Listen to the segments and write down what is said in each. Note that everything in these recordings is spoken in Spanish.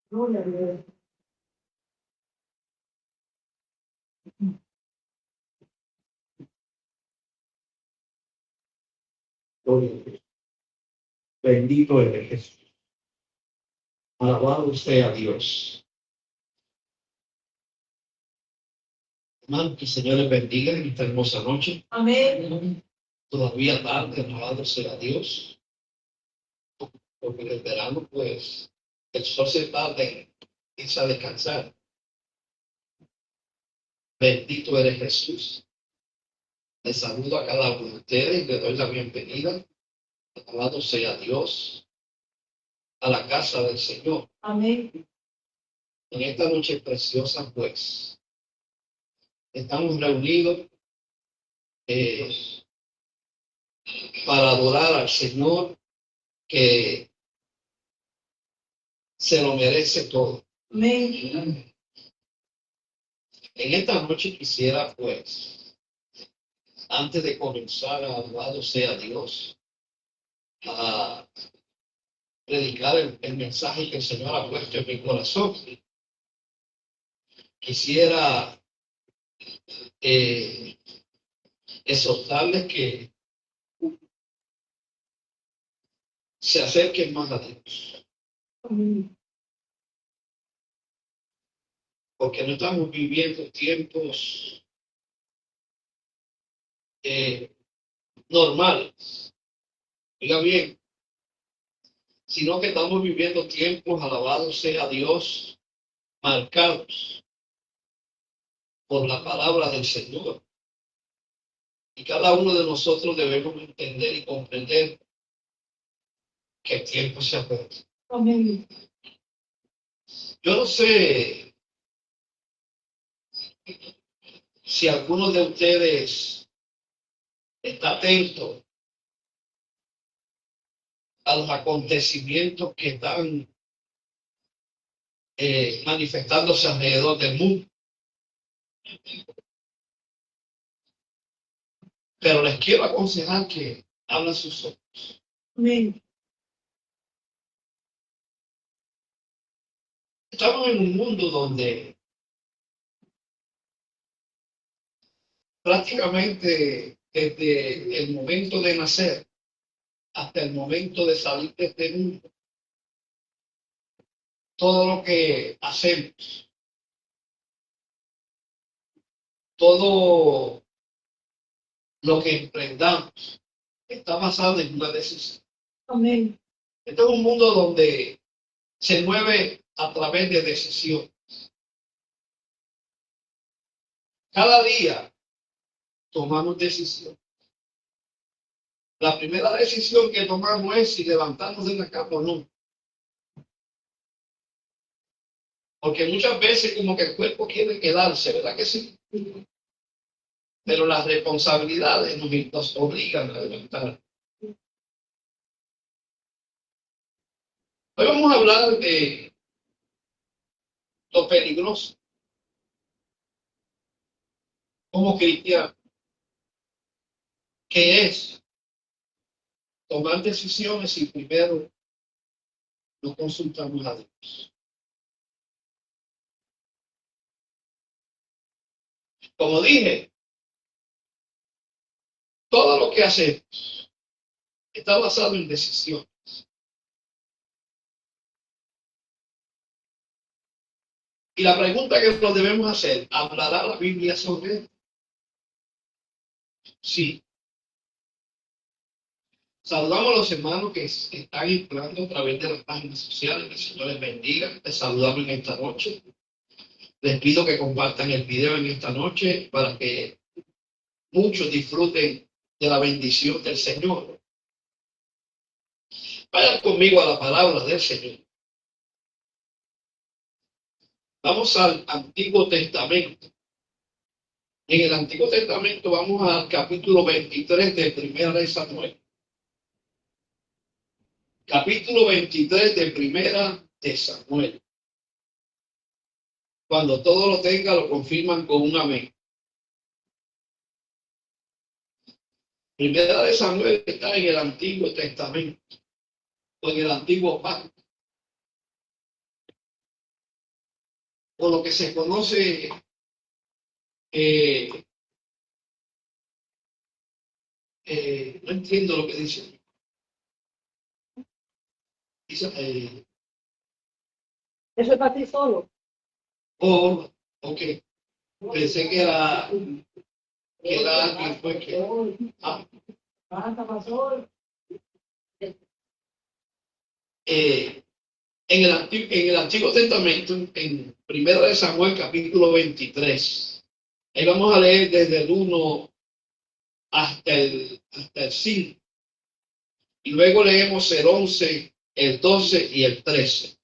Gloria a Dios. Bendito eres Jesús. Alabado sea Dios. Hermano, que el Señor les bendiga en esta hermosa noche. Amén. Todavía tarde, alabado sea Dios. Porque en el verano, pues, el sol se tarda en irse a descansar. Bendito eres Jesús. Les saludo a cada uno de ustedes y les doy la bienvenida. Alabado sea Dios a la casa del Señor. Amén. En esta noche preciosa, pues, estamos reunidos para adorar al Señor que se lo merece todo. Amén. En esta noche quisiera, pues, antes de comenzar, alabado sea Dios, a predicar el mensaje que el Señor ha puesto en mi corazón. Quisiera exhortarles que se acerquen más a Dios, Amén. porque no estamos viviendo tiempos normales, diga bien, sino que estamos viviendo tiempos, alabado sea Dios, marcados por la palabra del Señor. Y cada uno de nosotros debemos entender y comprender que el tiempo se acerca. Amén. Yo no sé si alguno de ustedes está atento a los acontecimientos que están manifestándose alrededor del mundo. Pero les quiero aconsejar que abran sus ojos. Amén. Estamos en un mundo donde prácticamente desde el momento de nacer hasta el momento de salir de este mundo, todo lo que hacemos, todo lo que emprendamos, está basado en una decisión. Amén. Este es un mundo donde se mueve a través de decisiones. Cada día tomamos decisiones. La primera decisión que tomamos es si levantarnos de la cama o no. Porque muchas veces como que el cuerpo quiere quedarse, ¿verdad que sí? Pero las responsabilidades nos obligan a levantar. Hoy vamos a hablar de lo peligroso como cristiano, que es tomar decisiones y primero no consultamos a Dios. Como dije, todo lo que hacemos está basado en decisiones. Y la pregunta que nos debemos hacer, ¿hablará la Biblia sobre esto? Sí. Saludamos a los hermanos que están entrando a través de las páginas sociales. Que el Señor les bendiga. Les saludamos en esta noche. Les pido que compartan el video en esta noche para que muchos disfruten de la bendición del Señor. Vayan conmigo a la palabra del Señor. Vamos al Antiguo Testamento. En el Antiguo Testamento vamos al capítulo 23 de Primera de Samuel. capítulo 23 de Primera de Samuel. Cuando todo lo tenga, lo confirman con un amén. Primera de Samuel está en el Antiguo Testamento, o en el Antiguo Pacto, o lo que se conoce no entiendo lo que dice. Eso es para ti solo. Oh, ok. Pensé que era alguien pues que. En el Antiguo Testamento, en Primera de Samuel, capítulo 23, ahí vamos a leer desde el 1 hasta el 5. Y luego leemos el 11, el 12 y el 13.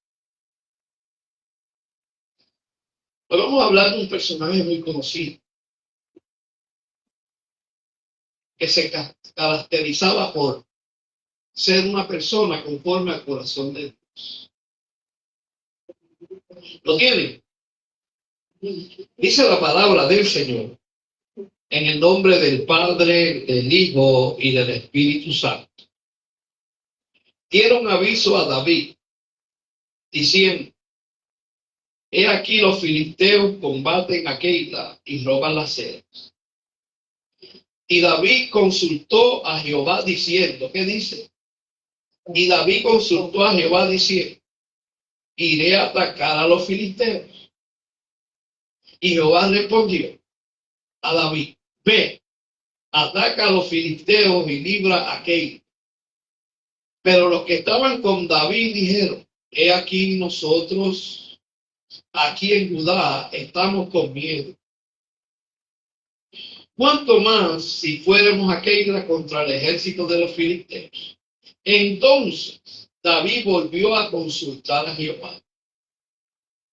Hoy vamos a hablar de un personaje muy conocido que se caracterizaba por ser una persona conforme al corazón de Dios. ¿Lo tienen? Dice la palabra del Señor en el nombre del Padre, del Hijo y del Espíritu Santo. Dieron aviso a David diciendo: he aquí los filisteos combaten a Keila y roban las ceras. Y David consultó a Jehová diciendo, ¿qué dice? Y David consultó a Jehová diciendo: iré a atacar a los filisteos. Y Jehová respondió a David: ve, ataca a los filisteos y libra a Keila. Pero los que estaban con David dijeron: he aquí nosotros aquí en Judá estamos con miedo. ¿Cuánto más si fuéramos a Keila contra el ejército de los filisteos? Entonces David volvió a consultar a Jehová.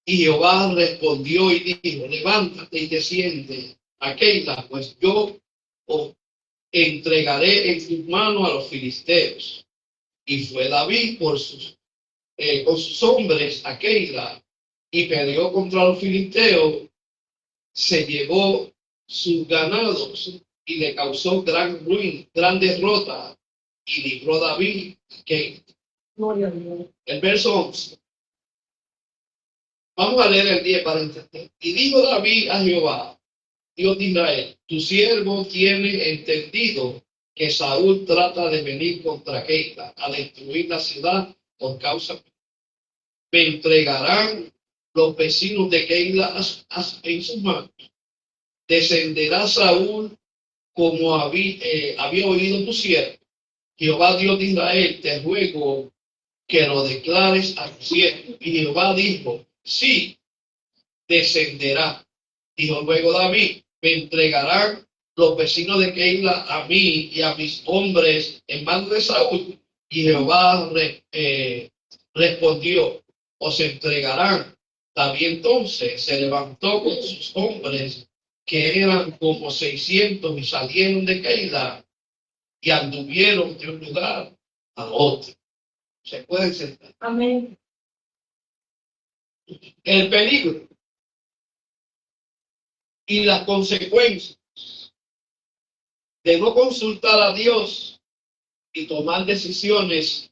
Y Jehová respondió y dijo: levántate y desciende a Keila, pues yo os entregaré en sus manos a los filisteos. Y fue David con sus hombres a Keila y peleó contra los filisteos, se llevó sus ganados y le causó gran ruina, gran derrota, y libró David a Keila. El verso 11. Vamos a leer el 10 para entender. Y dijo David a Jehová, Dios de Israel: tu siervo tiene entendido que Saúl trata de venir contra Keila a destruir la ciudad por causa mía. Me entregarán los vecinos de Keila en sus manos. Descenderá Saúl como había oído tu siervo. Jehová Dios de Israel, te ruego que lo declares a tu siervo. Y Jehová dijo: sí, descenderá. Dijo luego David: me entregarán los vecinos de Keila a mí y a mis hombres en manos de Saúl. Y Jehová respondió: os entregarán. David entonces se levantó con sus hombres, que eran como 600, y salieron de Keila y anduvieron de un lugar a otro. Se pueden sentar. Amén. El peligro y las consecuencias de no consultar a Dios y tomar decisiones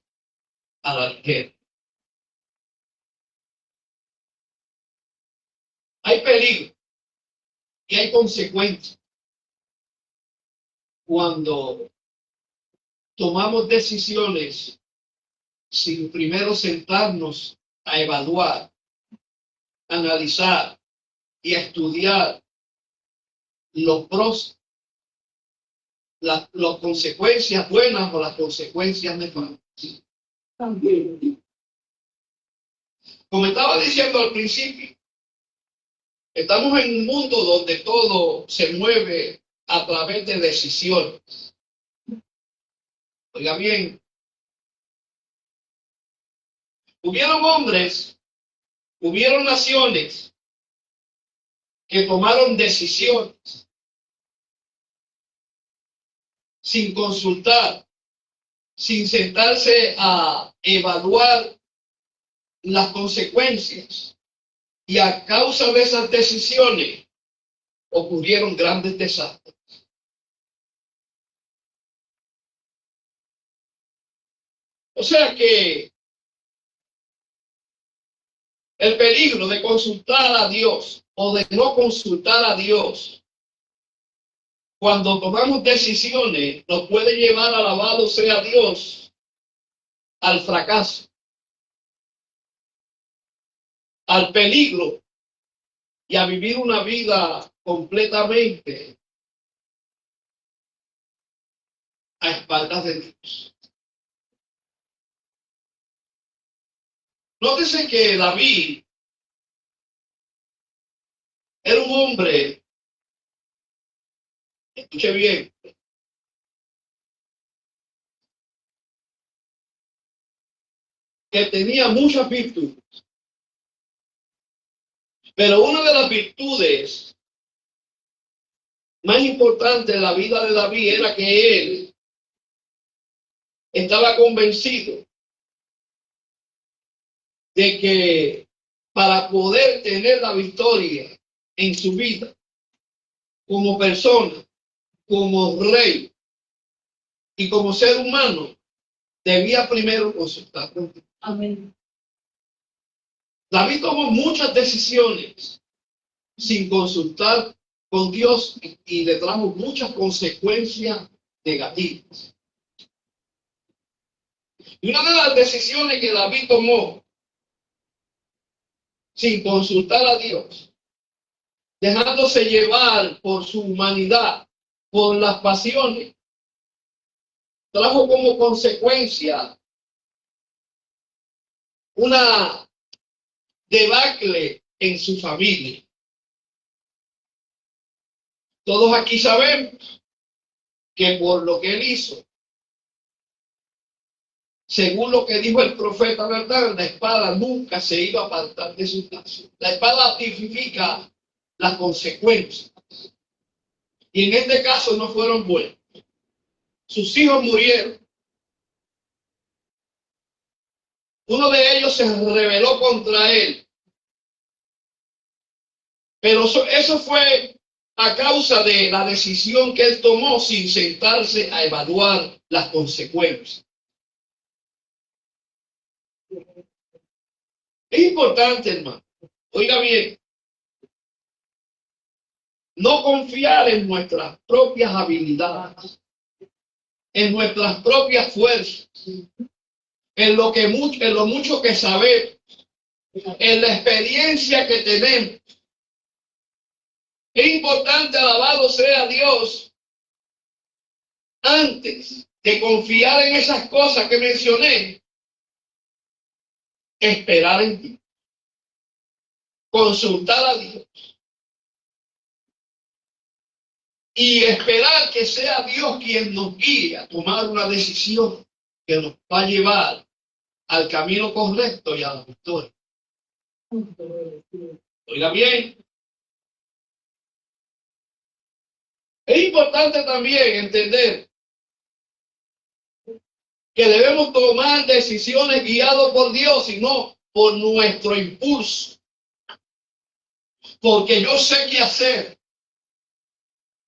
a la ligera. Hay peligro y hay consecuencias cuando tomamos decisiones sin primero sentarnos a evaluar, analizar y a estudiar los pros, las consecuencias buenas o las consecuencias nefastas. También. Como estaba diciendo al principio, estamos en un mundo donde todo se mueve a través de decisiones. Oiga bien, hubieron hombres, hubieron naciones que tomaron decisiones sin consultar sin sentarse a evaluar las consecuencias. Y a causa de esas decisiones ocurrieron grandes desastres. O sea que el peligro de consultar a Dios o de no consultar a Dios cuando tomamos decisiones nos puede llevar, alabado sea Dios, al fracaso, al peligro y a vivir una vida completamente a espaldas de Dios. Nótese que David era un hombre, escuche bien, que tenía muchas virtudes. Pero una de las virtudes más importantes de la vida de David era que él estaba convencido de que para poder tener la victoria en su vida, como persona, como rey y como ser humano, debía primero consultar con Dios. Amén. David tomó muchas decisiones sin consultar con Dios y le trajo muchas consecuencias negativas. Y una de las decisiones que David tomó sin consultar a Dios, dejándose llevar por su humanidad, por las pasiones, trajo como consecuencia una debacle en su familia. Todos aquí sabemos que por lo que él hizo, según lo que dijo el profeta, ¿verdad? La espada nunca se iba a apartar de su brazo. La espada tipifica las consecuencias. Y en este caso no fueron buenas. Sus hijos murieron. Uno de ellos se rebeló contra él. Pero eso fue a causa de la decisión que él tomó sin sentarse a evaluar las consecuencias. Es importante, hermano. Oiga bien. No confiar en nuestras propias habilidades, en nuestras propias fuerzas, en lo mucho que sabemos, en la experiencia que tenemos. Es importante, alabado sea Dios, antes de confiar en esas cosas que mencioné, esperar en ti, consultar a Dios y esperar que sea Dios quien nos guíe a tomar una decisión que nos va a llevar al camino correcto y a la victoria. Oiga bien. Es importante también entender que debemos tomar decisiones guiados por Dios y no por nuestro impulso. Porque yo sé qué hacer.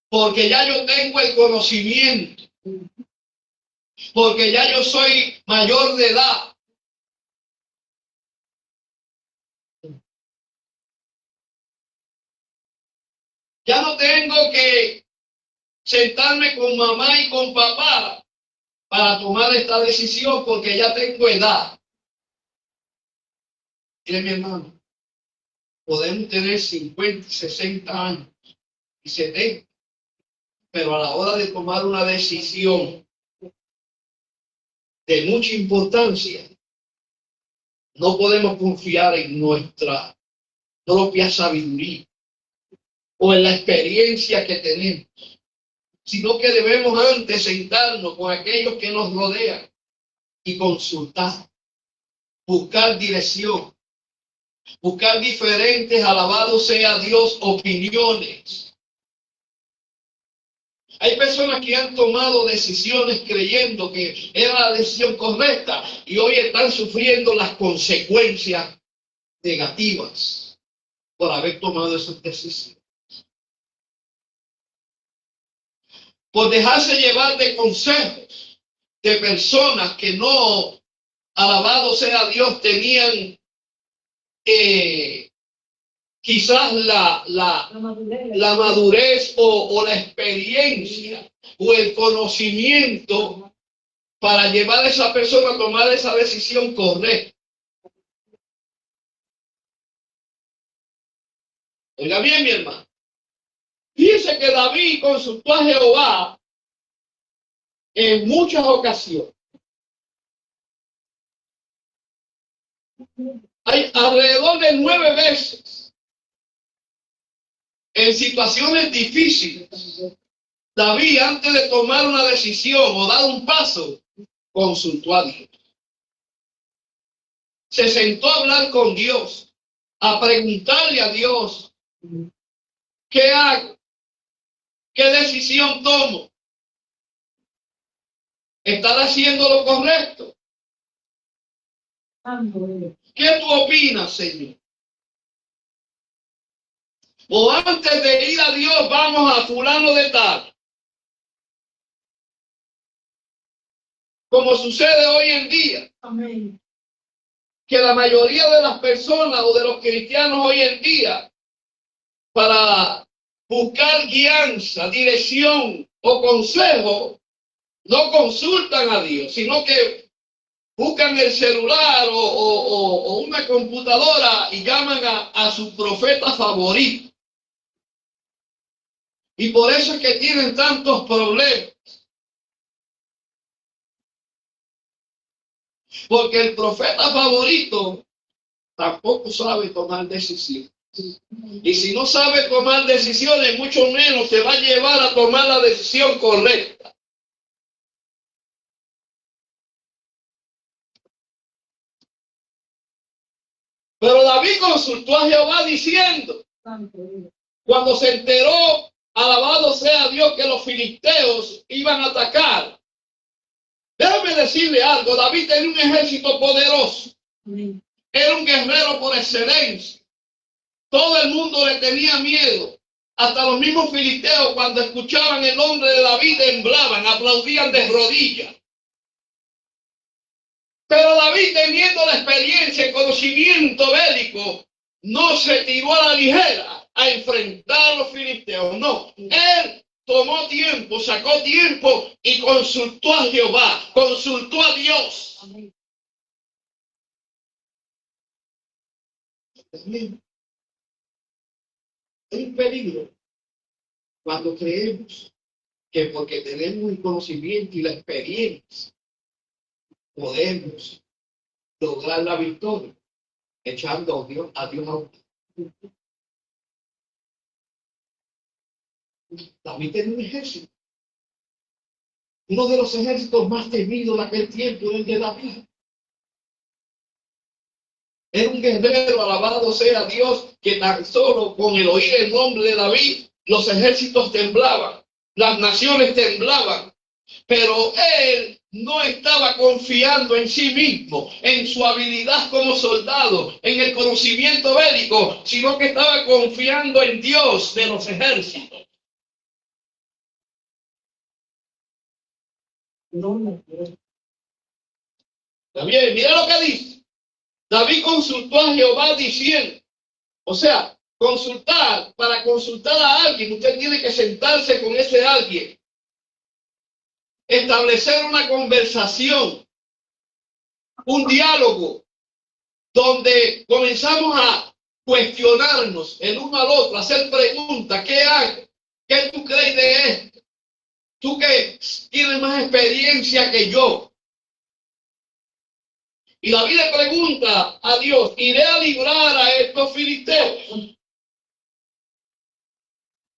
Porque ya yo tengo el conocimiento. Porque ya yo soy mayor de edad. Ya no tengo que sentarme con mamá y con papá para tomar esta decisión porque ya tengo edad. Mire, mi hermano, podemos tener 50, 60 años y 70, pero a la hora de tomar una decisión de mucha importancia, no podemos confiar en nuestra propia sabiduría o en la experiencia que tenemos, sino que debemos antes sentarnos con aquellos que nos rodean y consultar, buscar dirección, buscar diferentes, alabado sea Dios, opiniones, Hay personas que han tomado decisiones creyendo que era la decisión correcta y hoy están sufriendo las consecuencias negativas por haber tomado esas decisiones. Por dejarse llevar de consejos de personas que no, alabado sea Dios, tenían quizás la madurez o la experiencia o el conocimiento para llevar a esa persona a tomar esa decisión correcta. Oiga bien, mi hermano. Dice que David consultó a Jehová en muchas ocasiones. Hay alrededor de 9 veces en situaciones difíciles. David, antes de tomar una decisión o dar un paso, consultó a Dios. Se sentó a hablar con Dios, a preguntarle a Dios, ¿qué hago? ¿Qué decisión tomo? ¿Estar haciendo lo correcto? ¿Qué tú opinas, Señor? O antes de ir a Dios, vamos a fulano de tal. Como sucede hoy en día. Amén. Que la mayoría de las personas o de los cristianos hoy en día, para buscar guianza, dirección o consejo, no consultan a Dios, sino que buscan el celular o una computadora y llaman a su profeta favorito. Y por eso es que tienen tantos problemas. Porque el profeta favorito tampoco sabe tomar decisiones. Y si no sabe tomar decisiones, mucho menos te va a llevar a tomar la decisión correcta. Pero David consultó a Jehová diciendo, cuando se enteró, alabado sea Dios, que los filisteos iban a atacar. Déjame decirle algo, David tenía un ejército poderoso. Era un guerrero por excelencia. Todo el mundo le tenía miedo. Hasta los mismos filisteos, cuando escuchaban el nombre de David, temblaban, aplaudían de rodillas. Pero David, teniendo la experiencia, el conocimiento bélico, no se tiró a la ligera a enfrentar a los filisteos. No, él tomó tiempo, sacó tiempo y consultó a Jehová, consultó a Dios. Amén. Hay un peligro cuando creemos que porque tenemos el conocimiento y la experiencia podemos lograr la victoria echando a Dios a un. David tenía un ejército. Uno de los ejércitos más temidos de aquel tiempo era el de David. Era un guerrero, alabado sea Dios, que tan solo con el oír el nombre de David, los ejércitos temblaban, las naciones temblaban. Pero él no estaba confiando en sí mismo, en su habilidad como soldado, en el conocimiento bélico, sino que estaba confiando en Dios de los ejércitos. También, mira lo que dice. David consultó a Jehová diciendo, o sea, para consultar a alguien, usted tiene que sentarse con ese alguien, establecer una conversación, un diálogo, donde comenzamos a cuestionarnos el uno al otro, a hacer preguntas, ¿qué hago? ¿Qué tú crees de esto? Tú que tienes más experiencia que yo. Y David le pregunta a Dios, ¿iré a librar a estos filisteos?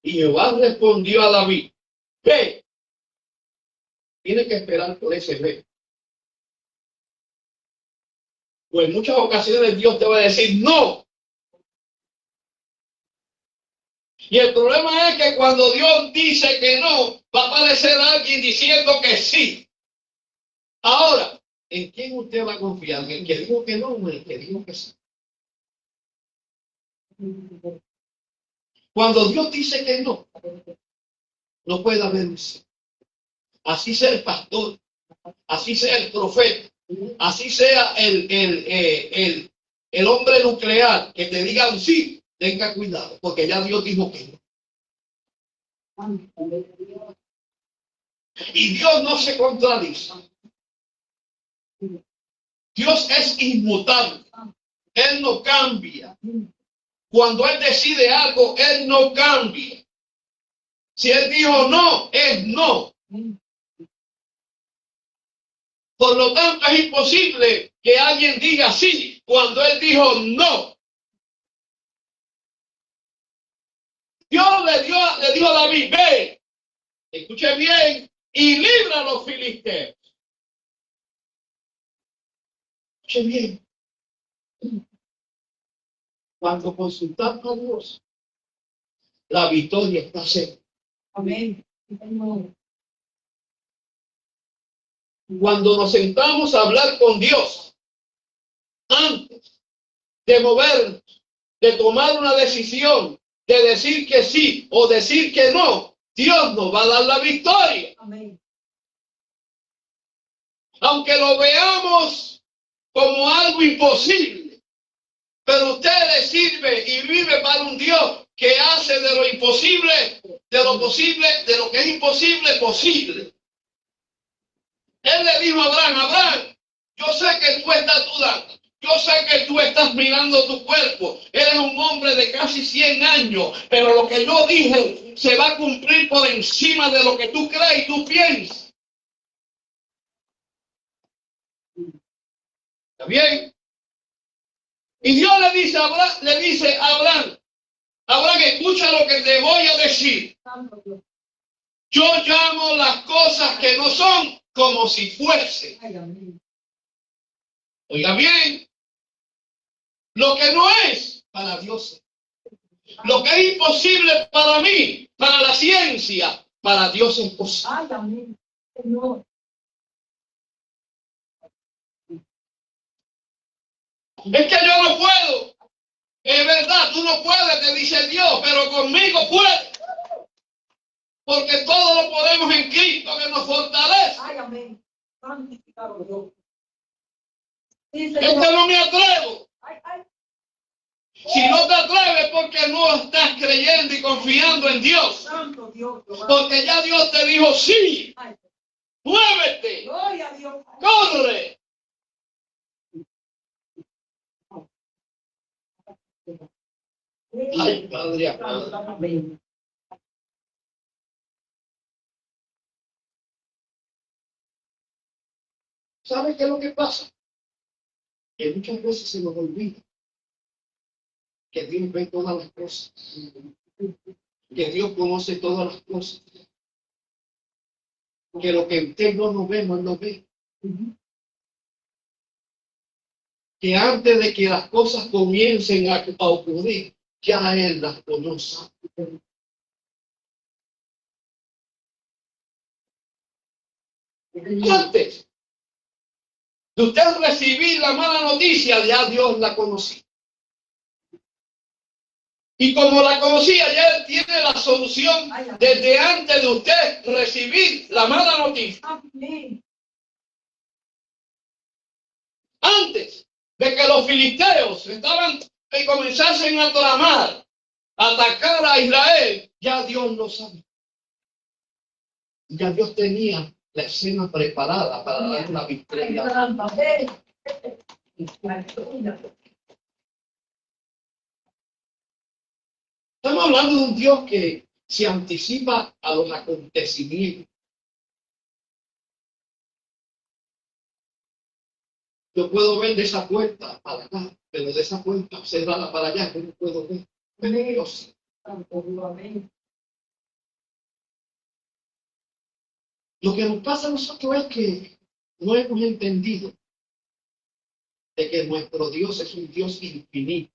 Y Jehová respondió a David, ve, tiene que esperar por ese ve. Pues en muchas ocasiones Dios te va a decir, no. Y el problema es que cuando Dios dice que no, va a aparecer alguien diciendo que sí. Ahora, ¿en quién usted va a confiar? ¿En el que dijo que no o en el que dijo que sí? Cuando Dios dice que no, no puede haber un sí. Así sea el pastor, así sea el profeta, así sea el hombre nuclear que te diga un sí, tenga cuidado, porque ya Dios dijo que no. Y Dios no se contradice. Dios es inmutable. Él no cambia. Cuando Él decide algo, Él no cambia. Si Él dijo no, es no. Por lo tanto, es imposible que alguien diga sí cuando Él dijo no. Dios le dijo a David, ve, escuche bien, y libra a los filisteos. Escuche bien. Cuando consultamos a Dios, la victoria está cerca. Amén. Cuando nos sentamos a hablar con Dios, antes de movernos, de tomar una decisión, de decir que sí o decir que no, Dios nos va a dar la victoria. Amén. Aunque lo veamos como algo imposible, pero usted le sirve y vive para un Dios que hace de lo imposible, de lo posible, de lo que es imposible, posible. Él le dijo a Abraham, Abraham, yo sé que tú estás dudando, yo sé que tú estás mirando tu cuerpo, eres un hombre de casi 100 años, pero lo que yo dije se va a cumplir por encima de lo que tú crees y tú piensas. ¿Está bien? Y Dios le dice a Abraham, Abraham, escucha lo que te voy a decir. Yo llamo las cosas que no son como si fuesen. Oiga bien, lo que no es para Dios, lo que es imposible para mí, para la ciencia, para Dios es posible. Es que yo no puedo. Es verdad, tú no puedes, te dice Dios, pero conmigo puedes. Porque todo lo podemos en Cristo que nos fortalece. Es que no me atrevo. Si no te atreves porque no estás creyendo y confiando en Dios. Porque ya Dios te dijo sí. Muévete. Corre. Ay, Padre amado. ¿Sabe qué es lo que pasa? Que muchas veces se nos olvida que Dios ve todas las cosas, que Dios conoce todas las cosas, que lo que usted no ve, no lo ve. Que antes de que las cosas comiencen a ocurrir, ya Él las conoce. Antes de usted recibir la mala noticia, ya Dios la conocía. Y como la conocía, ya Él tiene la solución desde antes de usted recibir la mala noticia. Antes de que los filisteos comenzasen a tramar, atacar a Israel, ya Dios lo sabía. Ya Dios tenía la escena preparada para dar la victoria. Estamos hablando de un Dios que se anticipa a los acontecimientos. Yo puedo ver de esa puerta para acá, pero de esa puerta cerrada para allá, yo no puedo ver. Pero Dios. Lo que nos pasa a nosotros es que no hemos entendido de que nuestro Dios es un Dios infinito.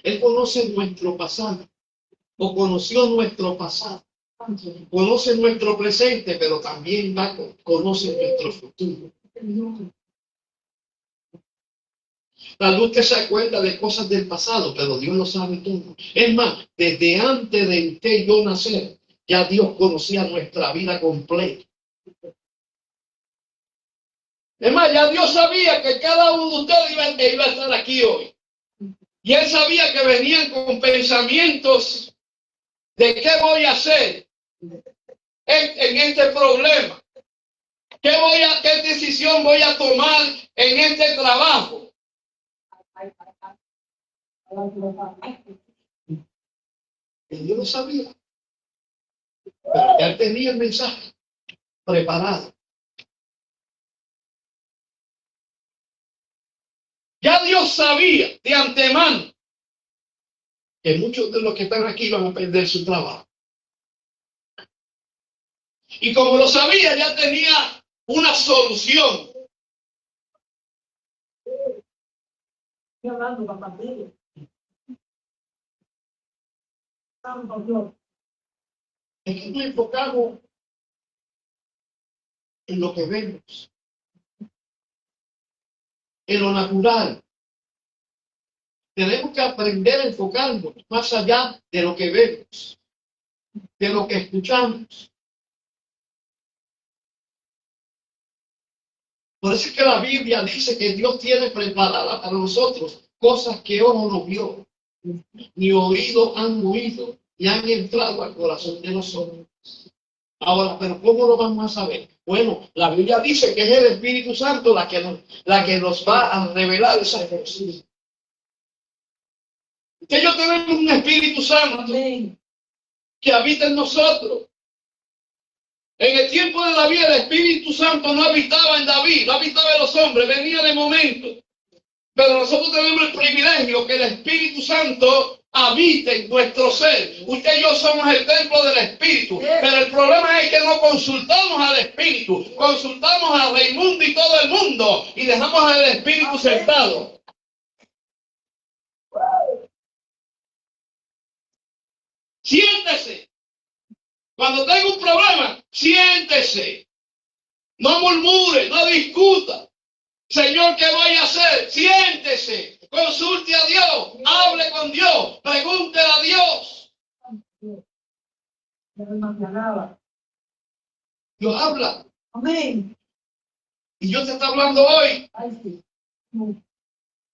Él conoce nuestro pasado, o conoció nuestro pasado. Conoce nuestro presente, pero también conoce nuestro futuro. Tal vez usted se acuerda de cosas del pasado, pero Dios lo sabe todo. Es más, desde antes de usted y yo nacer, ya Dios conocía nuestra vida completa. Es más, ya Dios sabía que cada uno de ustedes iba a estar aquí hoy. Y Él sabía que venían con pensamientos de qué voy a hacer en este problema. ¿Qué decisión voy a tomar en este trabajo? Y Dios lo sabía. Pero ya tenía el mensaje preparado. Ya Dios sabía de antemano que muchos de los que están aquí van a perder su trabajo. Y como lo sabía, ya tenía una solución. Estoy hablando, papá. Santo Dios. Es que nos enfocamos en lo que vemos, en lo natural. Tenemos que aprender a enfocarnos más allá de lo que vemos, de lo que escuchamos. Por eso es que la Biblia dice que Dios tiene preparada para nosotros cosas que ojo no vio, ni oído han oído, y han entrado al corazón de nosotros. Ahora, pero ¿cómo lo vamos a saber? Bueno, la Biblia dice que es el Espíritu Santo la que nos va a revelar esas cosas. Que yo tenemos un Espíritu Santo que habita en nosotros. En el tiempo de David, el Espíritu Santo no habitaba en David, no habitaba en los hombres, venía de momento. Pero nosotros tenemos el privilegio que el Espíritu Santo habite en nuestro ser. Usted y yo somos el templo del Espíritu. Pero el problema es que no consultamos al Espíritu. Consultamos a Raimundo y todo el mundo. Y dejamos al Espíritu sentado. Siéntese. Cuando tenga un problema, siéntese. No murmure, no discuta. Señor, ¿qué voy a hacer? Siéntese. Consulte a Dios. Hable con Dios. Pregúntele a Dios. Dios habla. Amén. Y Dios te está hablando hoy. Ay, sí.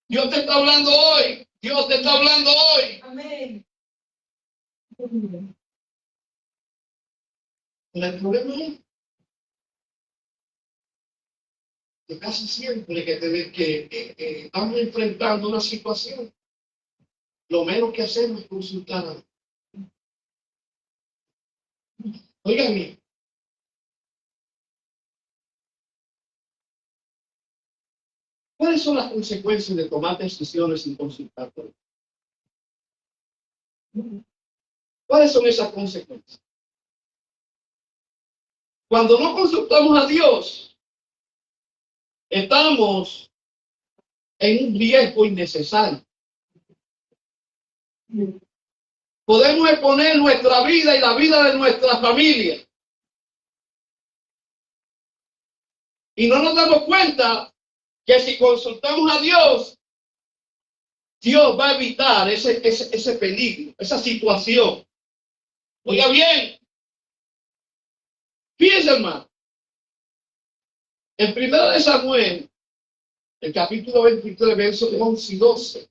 Dios te está hablando hoy. Dios te está hablando hoy. Amén. El problema es que casi siempre que estamos enfrentando una situación, lo menos que hacemos es consultar a Dios. Oigan bien. ¿Cuáles son las consecuencias de tomar decisiones sin consultar a Dios? ¿Cuáles son esas consecuencias? Cuando no consultamos a Dios, estamos en un riesgo innecesario. Podemos exponer nuestra vida y la vida de nuestra familia. Y no nos damos cuenta que si consultamos a Dios, Dios va a evitar ese peligro, esa situación. Oiga bien, fíjense, hermano. En 1 Samuel, el capítulo 23, versos 11 y 12,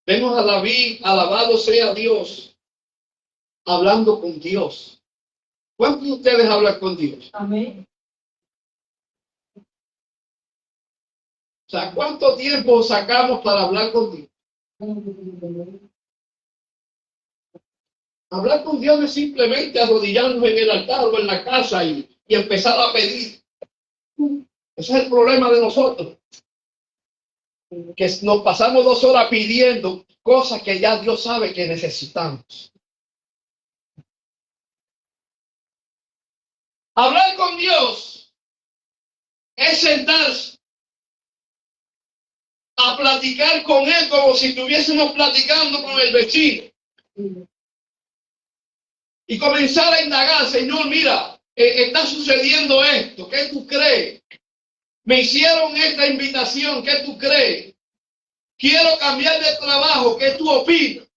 vemos a David, alabado sea Dios, hablando con Dios. ¿Cuántos de ustedes hablan con Dios? Amén. O sea, ¿cuánto tiempo sacamos para hablar con Dios? Hablar con Dios es simplemente arrodillarnos en el altar o en la casa y empezar a pedir. Ese es el problema de nosotros. Que nos pasamos 2 horas pidiendo cosas que ya Dios sabe que necesitamos. Hablar con Dios es sentarse a platicar con él como si estuviésemos platicando con el vecino. Y comenzar a indagar, Señor, mira, está sucediendo esto, ¿qué tú crees? Me hicieron esta invitación, ¿qué tú crees? Quiero cambiar de trabajo, ¿qué tú opinas?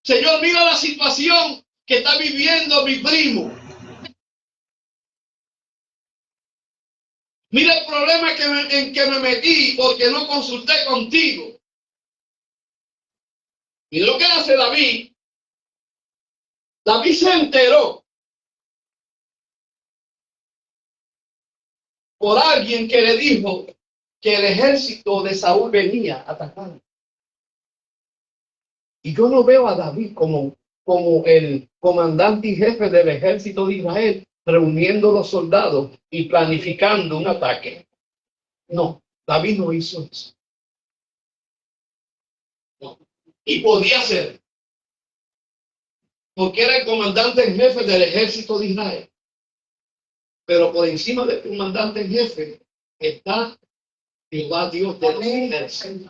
Señor, mira la situación que está viviendo mi primo. Mira el problema en que me metí porque no consulté contigo. Y lo que hace David, David se enteró por alguien que le dijo que el ejército de Saúl venía a atacar. Y yo no veo a David como el comandante y jefe del ejército de Israel, reuniendo los soldados y planificando un ataque. No, David no hizo eso. No. Y podía ser, porque era el comandante en jefe del ejército de Israel. Pero por encima del comandante en jefe está Jehová Dios de los ejércitos.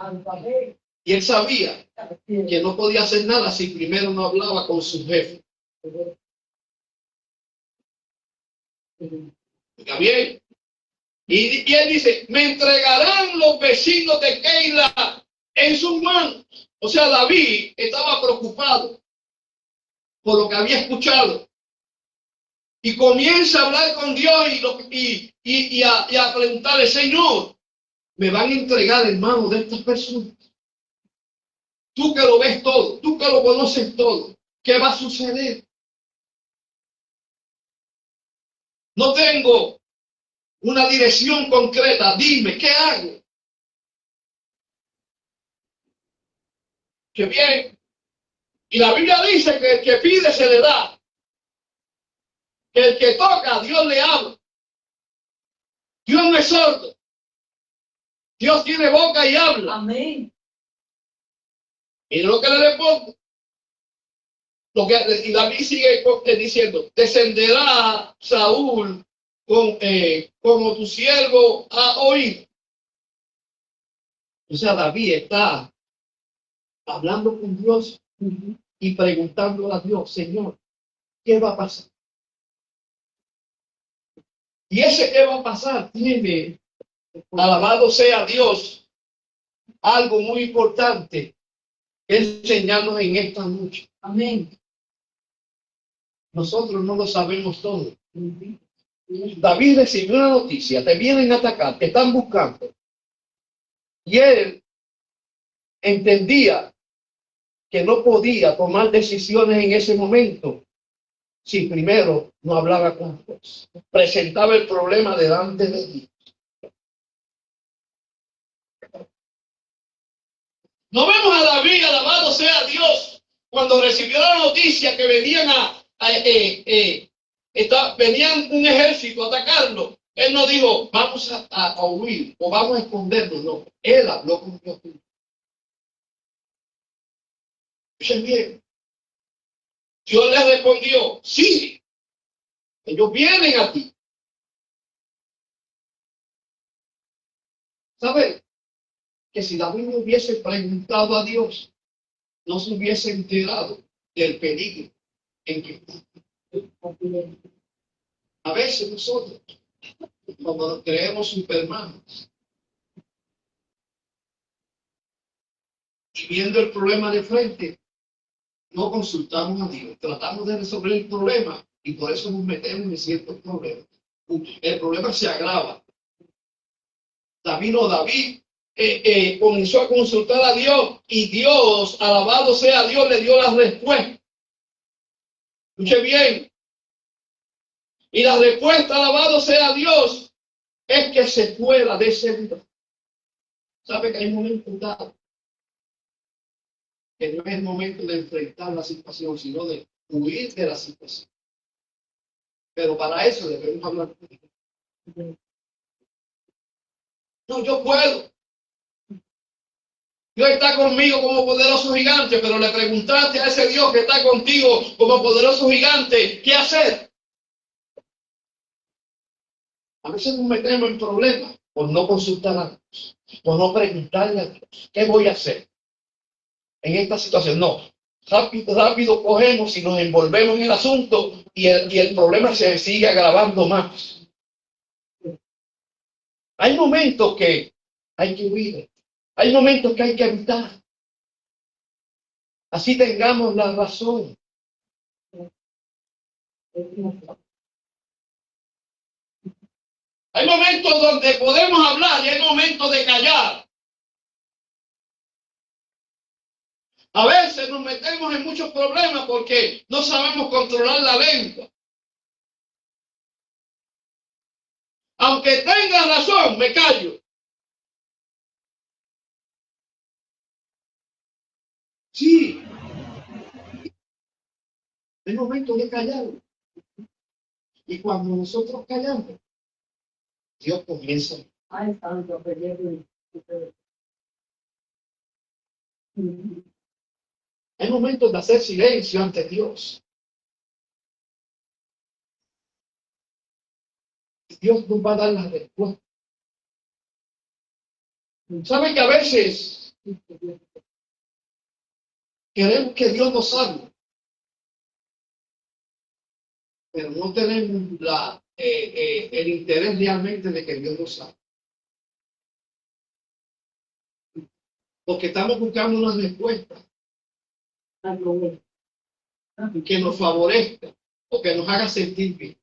Y él sabía que no podía hacer nada si primero no hablaba con su jefe. ¿Está bien? Y él dice, me entregarán los vecinos de Keila en sus manos. O sea, David estaba preocupado por lo que había escuchado. Y comienza a hablar con Dios y a preguntarle, Señor, me van a entregar en manos de estas personas. Tú que lo ves todo, tú que lo conoces todo, ¿qué va a suceder? No tengo una dirección concreta, dime, ¿qué hago? Que bien. Y la Biblia dice que el que pide se le da. Que el que toca, Dios le habla. Dios no es sordo. Dios tiene boca y habla. Amén. Y lo que le responde. Y David sigue diciendo, descenderá Saúl como tu siervo ha oído. O sea, David está hablando con Dios y preguntando a Dios, Señor, ¿qué va a pasar? Y ese qué va a pasar tiene, alabado sea Dios, algo muy importante que enseñarnos en esta noche. Amén. Nosotros no lo sabemos todo. David recibió una noticia, te vienen a atacar, te están buscando. Y él entendía que no podía tomar decisiones en ese momento si primero no hablaba con Dios. Presentaba el problema delante de Dios. No vemos a David, alabado sea Dios, cuando recibió la noticia que venían venían un ejército a atacarlo. Él no dijo, vamos a huir o vamos a escondernos. No, él habló con Dios. Escuchen bien. Dios le respondió, sí, ellos vienen a ti. ¿Sabe? Que si David no hubiese preguntado a Dios, no se hubiese enterado del peligro en que está. A veces nosotros, cuando nos creemos supermanos, y viendo el problema de frente, no consultamos a Dios, tratamos de resolver el problema y por eso nos metemos en ciertos problemas. El problema se agrava. David comenzó a consultar a Dios y Dios, alabado sea Dios, le dio la respuesta. Escuche bien. Y la respuesta, alabado sea Dios, es que se fuera de ese lugar. ¿Sabe que hay momentos dados que no es el momento de enfrentar la situación, sino de huir de la situación? Pero para eso debemos hablar con Dios. No, yo puedo. Dios está conmigo como poderoso gigante, pero le preguntaste a ese Dios que está contigo como poderoso gigante, ¿qué hacer? A veces nos metemos en problemas por no consultar a Dios, por no preguntarle a Dios, ¿qué voy a hacer en esta situación? No, rápido cogemos y nos envolvemos en el asunto y el problema se sigue agravando más. Hay momentos que hay que huir, hay momentos que hay que evitar. Así tengamos la razón. Hay momentos donde podemos hablar y hay momentos de callar. A veces nos metemos en muchos problemas porque no sabemos controlar la lengua. Aunque tenga razón, me callo. Sí, hay momentos de callar. Y cuando nosotros callamos, Dios comienza. Hay momentos de hacer silencio ante Dios. Dios nos va a dar la respuesta. ¿Saben que a veces queremos que Dios nos salve? Pero no tenemos el interés realmente de que Dios nos salve. Porque estamos buscando una respuesta que nos favorezca o que nos haga sentir bien.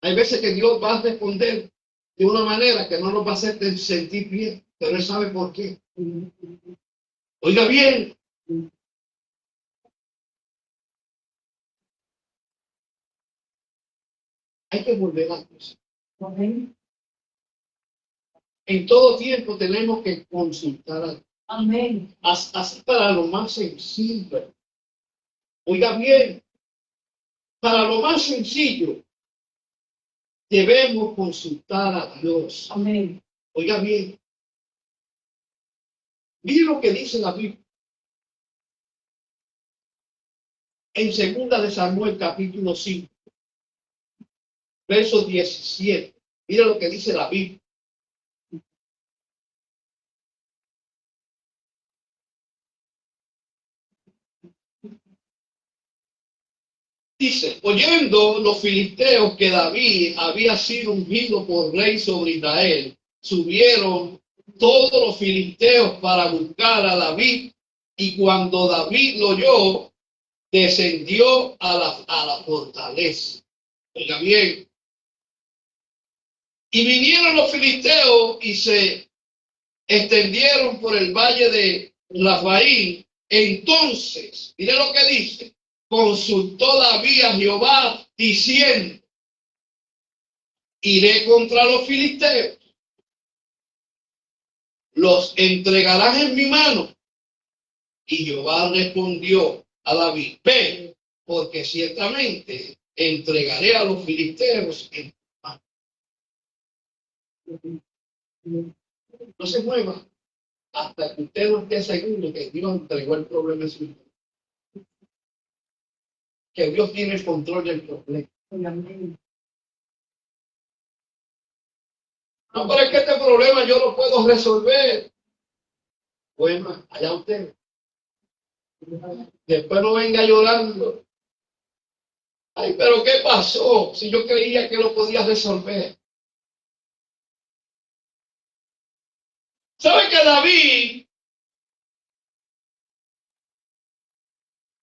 Hay veces que Dios va a responder de una manera que no nos va a hacer sentir bien, pero Él sabe por qué. Oiga bien. Hay que volver a Dios. En todo tiempo tenemos que consultar a Dios. Amén. Así para lo más sencillo. Oiga bien, para lo más sencillo, debemos consultar a Dios. Amén. Oiga bien. Mire lo que dice la Biblia. En 2 de Samuel, capítulo 5, verso 17. Mira lo que dice la Biblia. Dice, oyendo los filisteos que David había sido ungido por rey sobre Israel, subieron todos los filisteos para buscar a David, y cuando David lo oyó, descendió a la fortaleza. Oiga bien. Y vinieron los filisteos y se extendieron por el valle de Rafaín. Entonces, mire lo que dice, consultó David a Jehová diciendo, iré contra los filisteos, los entregarás en mi mano. Y Jehová respondió a David, ve, porque ciertamente entregaré a los filisteos en tu mano. No se mueva hasta que usted no esté seguro que Dios entregó el problema en su vida. Que Dios tiene el control del problema. No, pero es que este problema yo lo puedo resolver. Bueno, allá usted. Después no venga llorando. Ay, pero ¿qué pasó? Si yo creía que lo podía resolver. ¿Sabe que David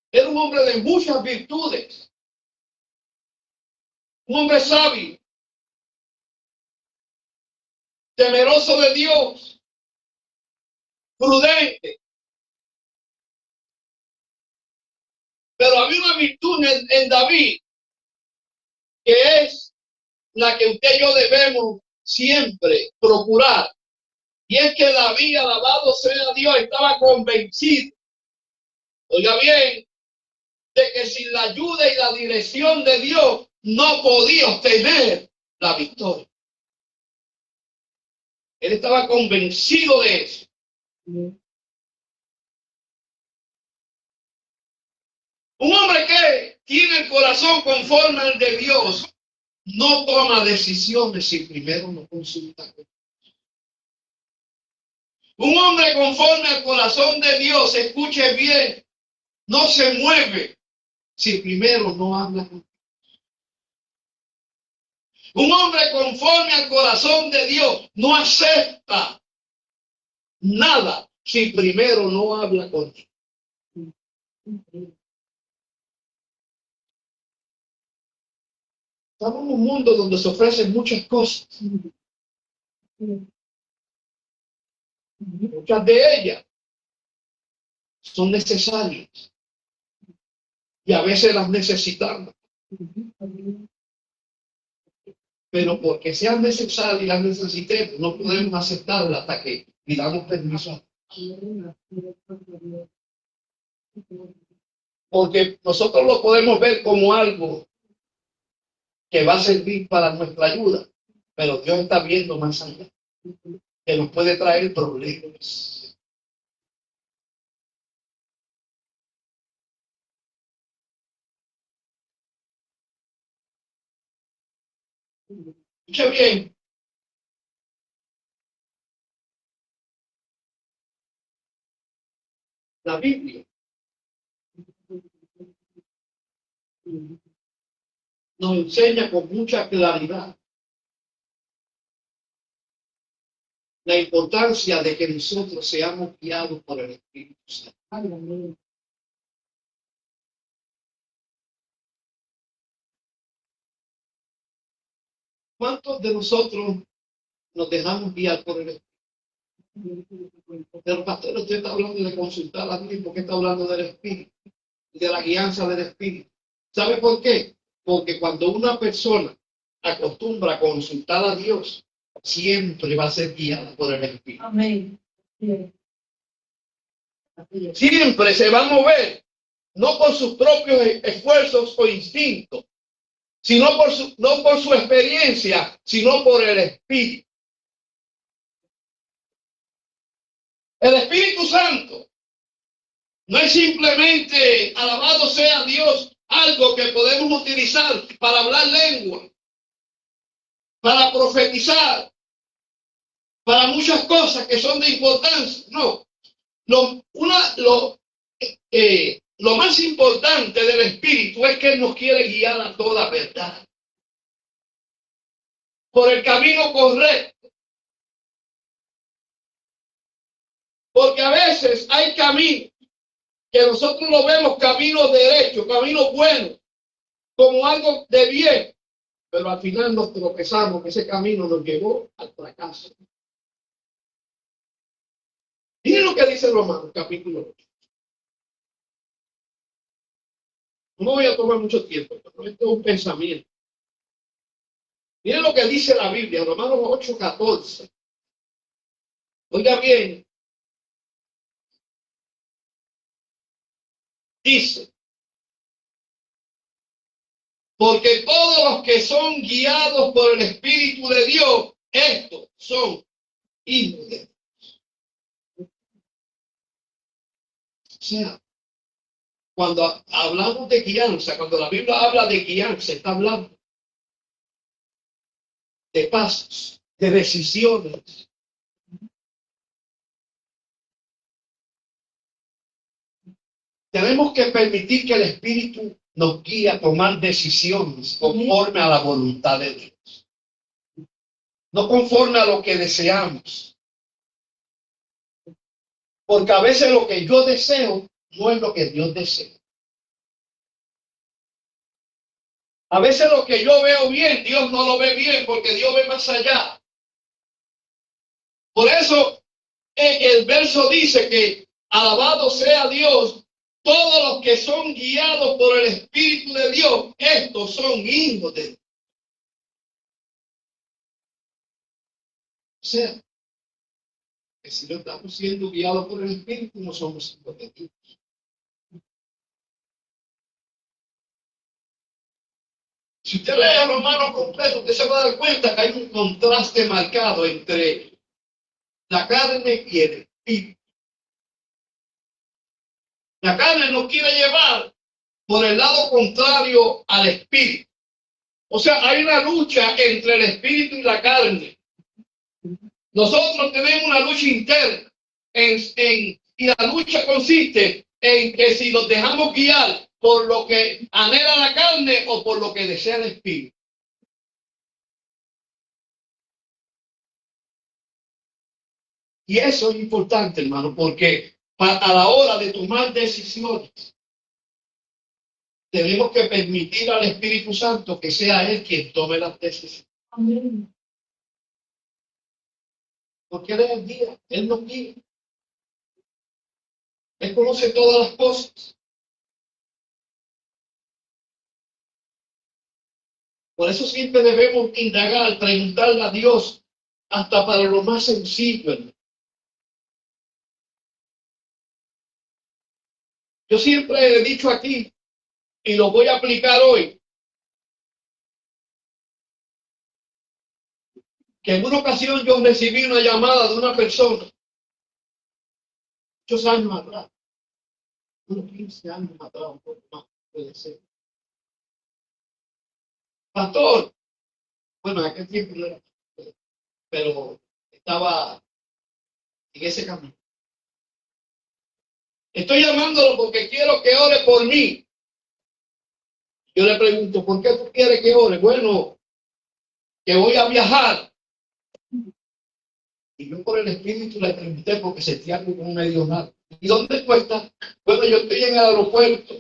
era un hombre de muchas virtudes? Un hombre sabio, temeroso de Dios, prudente. Pero había una virtud en David que es la que usted y yo debemos siempre procurar. Y es que David, alabado sea Dios, estaba convencido, oiga bien, de que sin la ayuda y la dirección de Dios no podía obtener la victoria. Él estaba convencido de eso. Un hombre que tiene el corazón conforme al de Dios no toma decisiones si primero no consulta. Un hombre conforme al corazón de Dios, escuche bien, no se mueve si primero no habla con Dios. Un hombre conforme al corazón de Dios no acepta nada si primero no habla con Dios. Estamos en un mundo donde se ofrecen muchas cosas. Muchas de ellas son necesarias y a veces las necesitamos. Pero porque sean necesarias y las necesitemos, no podemos aceptarlas hasta que pidamos permiso. Porque nosotros lo podemos ver como algo que va a servir para nuestra ayuda, pero Dios está viendo más allá, que nos puede traer problemas. Escucha bien. La Biblia nos enseña con mucha claridad la importancia de que nosotros seamos guiados por el Espíritu Santo. ¿Cuántos de nosotros nos dejamos guiar por el Espíritu? Pero pastor, usted está hablando de consultar a Dios, porque está hablando del Espíritu, de la guianza del Espíritu. ¿Sabe por qué? Porque cuando una persona acostumbra a consultar a Dios, siempre va a ser guiada por el Espíritu. Amén. Siempre se va a mover, no por sus propios esfuerzos o instintos, sino no por su experiencia, sino por el Espíritu. El Espíritu Santo no es simplemente, alabado sea Dios, algo que podemos utilizar para hablar lengua, para profetizar, para muchas cosas que son de importancia. No, lo más importante del Espíritu es que Él nos quiere guiar a toda verdad, por el camino correcto. Porque a veces hay caminos que nosotros lo vemos caminos derechos, caminos buenos, como algo de bien, pero al final nos tropezamos que ese camino nos llevó al fracaso. Miren lo que dice Romanos, capítulo 8. No voy a tomar mucho tiempo, pero esto es un pensamiento. Miren lo que dice la Biblia, Romanos 8:14. Oiga bien. Dice, porque todos los que son guiados por el Espíritu de Dios, estos son hijos de Dios. O sea, cuando hablamos de guianza, cuando la Biblia habla de guianza, está hablando de pasos, de decisiones. Tenemos que permitir que el Espíritu nos guíe a tomar decisiones conforme a la voluntad de Dios. No conforme a lo que deseamos. Porque a veces lo que yo deseo no es lo que Dios desea. A veces lo que yo veo bien, Dios no lo ve bien, porque Dios ve más allá. Por eso el verso dice que alabado sea Dios, todos los que son guiados por el Espíritu de Dios, estos son hijos de Dios. O sea, que si no estamos siendo guiados por el Espíritu, no somos hijos de Dios. Si usted lee a Romanos completo, usted se va a dar cuenta que hay un contraste marcado entre la carne y el Espíritu. La carne nos quiere llevar por el lado contrario al Espíritu. O sea, hay una lucha entre el espíritu y la carne. Nosotros tenemos una lucha interna y la lucha consiste en que si nos dejamos guiar por lo que anhela la carne o por lo que desea el espíritu. Y eso es importante, hermano, porque a la hora de tomar decisiones, tenemos que permitir al Espíritu Santo que sea Él quien tome las decisiones. Amén. Porque Él es el guía, Él nos guía. Él conoce todas las cosas. Por eso siempre debemos indagar, preguntarle a Dios, hasta para lo más sencillo. Yo siempre he dicho aquí, y lo voy a aplicar hoy, que en una ocasión yo recibí una llamada de una persona, muchos años atrás, unos 15 años atrás, un poco más, puede ser. Pastor, bueno, en aquel tiempo no era, pero estaba en ese camino. Estoy llamándolo porque quiero que ore por mí. Yo le pregunto, ¿por qué tú quieres que ore? Bueno, que voy a viajar. Y yo por el espíritu le pregunté porque sentía como medio mal. ¿Y dónde tú estás? Bueno, yo estoy en el aeropuerto.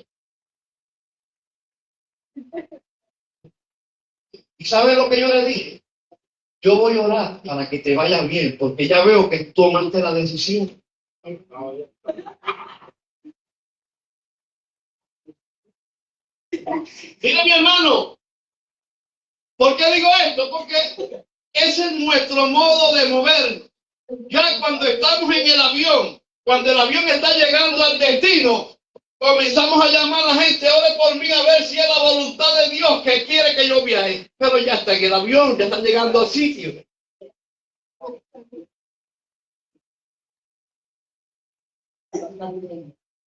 ¿Y sabe lo que yo le dije? Yo voy a orar para que te vaya bien, porque ya veo que tú tomaste la decisión. Mira, mi hermano, ¿por qué digo esto? Porque ese es nuestro modo de movernos. Ya cuando estamos en el avión, cuando el avión está llegando al destino, comenzamos a llamar a la gente, ore por mí a ver si es la voluntad de Dios que quiere que yo viaje. Pero ya está en el avión, ya está llegando al sitio.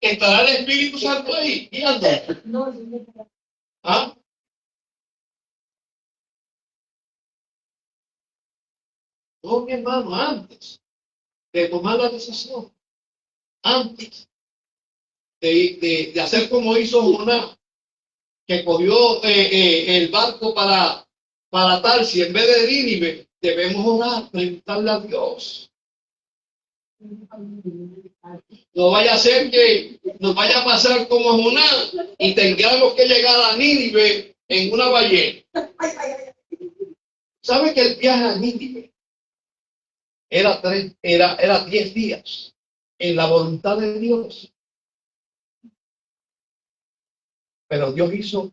¿Estará el Espíritu Santo ahí guiando? ¿Ah? No, mi hermano, antes de tomar la decisión, antes de hacer como hizo Jonás, que cogió el barco para Tarsis en vez de Nínive, debemos orar, preguntarle a Dios. No vaya a ser que nos vaya a pasar como Jonás y tengamos que llegar a Nínive en una ballena. ¿Sabe que el viaje a Nínive era 10 días en la voluntad de Dios? Pero Dios hizo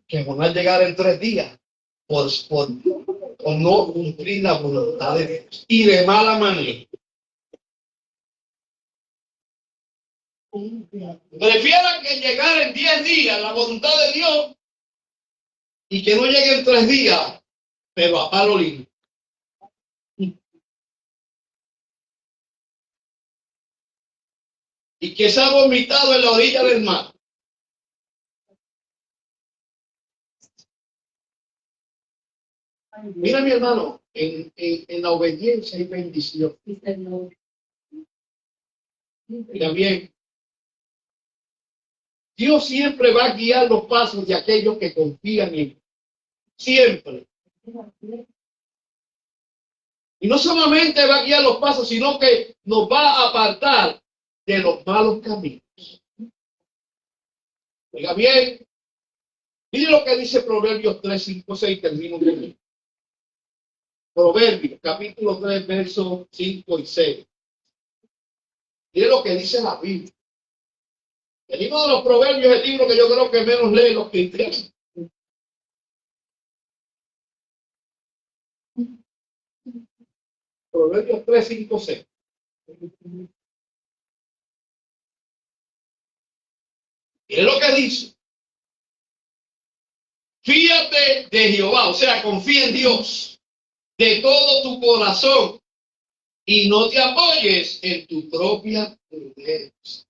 que Jonás llegara en 3 días por no cumplir la voluntad de Dios y de mala manera. Prefieran que llegara en 10 días la voluntad de Dios y que no llegue en 3 días, pero a palo limpio. Y que se ha vomitado en la orilla del mar. Mira, mi hermano, en la obediencia hay bendición. Mira bien. Dios siempre va a guiar los pasos de aquellos que confían en Él. Siempre. Y no solamente va a guiar los pasos, sino que nos va a apartar de los malos caminos. Oiga bien. Mire lo que dice Proverbios 3, 5, 6, termino con él. Proverbios, capítulo 3, versos 5 y 6. Mire lo que dice la Biblia. El libro de los Proverbios es el libro que yo creo que menos leen los cristianos. Proverbios 3, 5, 6. Mire lo que dice. Fíate de Jehová, o sea, confía en Dios de todo tu corazón y no te apoyes en tu propia prudencia.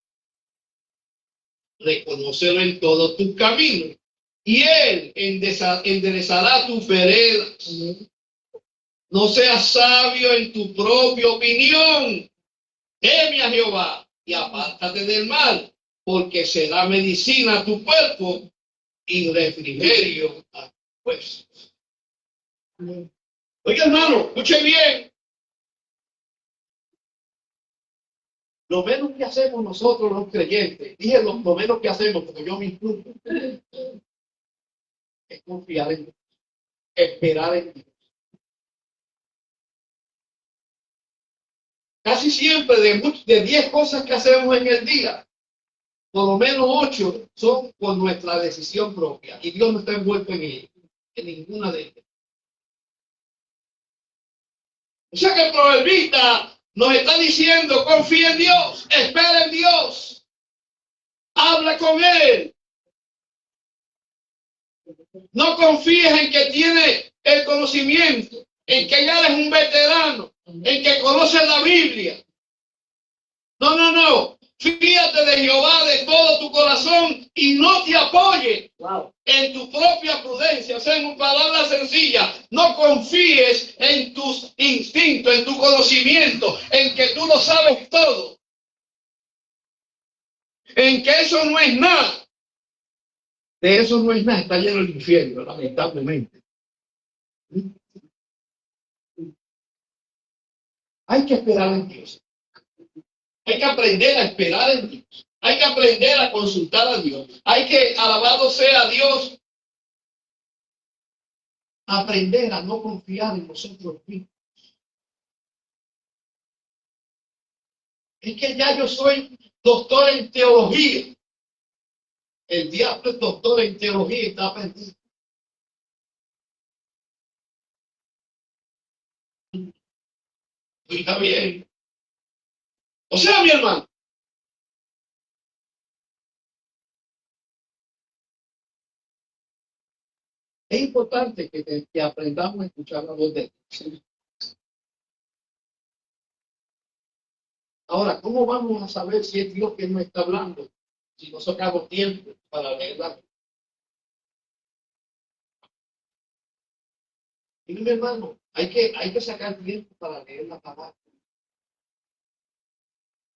Reconócelo en todos tus caminos y Él enderezará tus veredas. No seas sabio en tu propia opinión. Teme a Jehová y apártate del mal, porque será medicina a tu cuerpo y refrigerio a tu huesos. Oiga, hermano, escuche bien. Lo menos que hacemos nosotros los creyentes, dije lo menos que hacemos, porque yo me incluyo, es confiar en Dios, esperar en Dios. Casi siempre de 10 cosas que hacemos en el día, por lo menos 8 son por nuestra decisión propia y Dios no está envuelto en ello, en ninguna de ellas. O sea que el proverbista nos está diciendo: confía en Dios, espera en Dios, habla con Él. No confíes en que tiene el conocimiento, en que ya eres un veterano, en que conoces la Biblia. No, no, no. Fíjate de Jehová de todo tu corazón y no te apoyes en tu propia prudencia. O sea, en palabras sencillas, no confíes en tus instintos, en tu conocimiento, en que tú lo sabes todo, en que eso no es nada. De eso no es nada, está lleno el infierno, lamentablemente. Hay que esperar en Dios. Hay que aprender a esperar en Dios. Hay que aprender a consultar a Dios. Hay que, alabado sea Dios, aprender a no confiar en nosotros mismos. Es que ya yo soy doctor en teología. El diablo es doctor en teología y está perdido. Y está bien. O sea, mi hermano, es importante que aprendamos a escuchar la voz de Dios. Ahora, ¿cómo vamos a saber si es Dios que nos está hablando? Si no sacamos tiempo para leerla. Y mi hermano, hay que sacar tiempo para leer la palabra.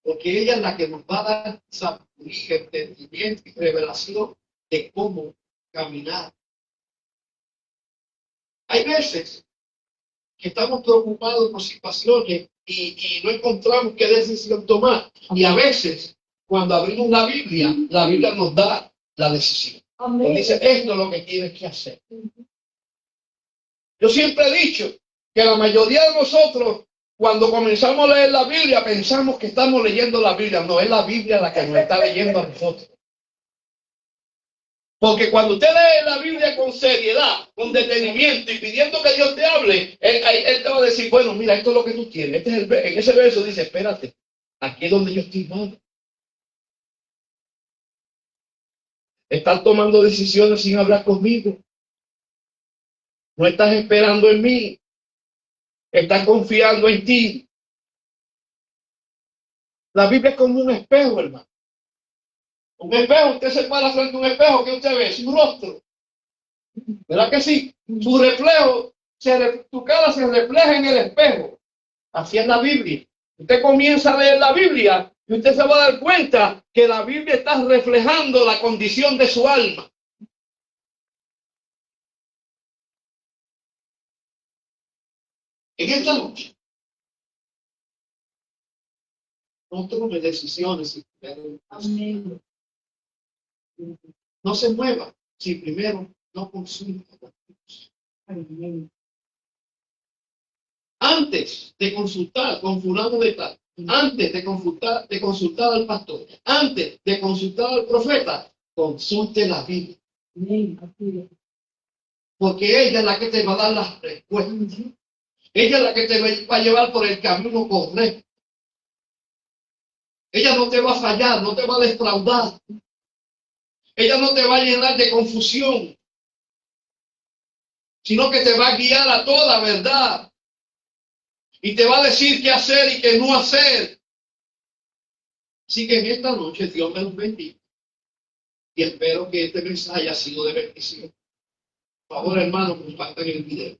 Porque ella es la que nos va a dar sabiduría, entendimiento y revelación de cómo caminar. Hay veces que estamos preocupados por situaciones y no encontramos qué decisión tomar. Y a veces, cuando abrimos la Biblia nos da la decisión. Nos dice, esto es lo que tienes que hacer. Yo siempre he dicho que la mayoría de nosotros, cuando comenzamos a leer la Biblia, pensamos que estamos leyendo la Biblia. No, es la Biblia la que nos está leyendo a nosotros. Porque cuando usted lee la Biblia con seriedad, con detenimiento y pidiendo que Dios te hable, él te va a decir, bueno, mira, esto es lo que tú tienes. En ese verso dice, espérate, aquí es donde yo estoy mal. Estás tomando decisiones sin hablar conmigo. No estás esperando en mí. Estás confiando en ti. La Biblia es como un espejo, hermano. Un espejo, usted se para frente a un espejo, ¿qué usted ve? Su rostro. ¿Verdad que sí? Su reflejo, tu cara se refleja en el espejo. Así es la Biblia. Usted comienza a leer la Biblia y usted se va a dar cuenta que la Biblia está reflejando la condición de su alma. En esta noche, no tome decisiones. Amén. No se mueva si primero no consulta a Dios. Amén. Antes de consultar con fulano de tal, antes de consultar al pastor, antes de consultar al profeta, consulte la Biblia. Porque ella es la que te va a dar las respuestas. Ella es la que te va a llevar por el camino correcto. Ella no te va a fallar, no te va a defraudar. Ella no te va a llenar de confusión, sino que te va a guiar a toda verdad. Y te va a decir qué hacer y qué no hacer. Así que en esta noche Dios me los bendiga. Y espero que este mensaje haya sido de bendición. Por favor, hermanos, compartan el video.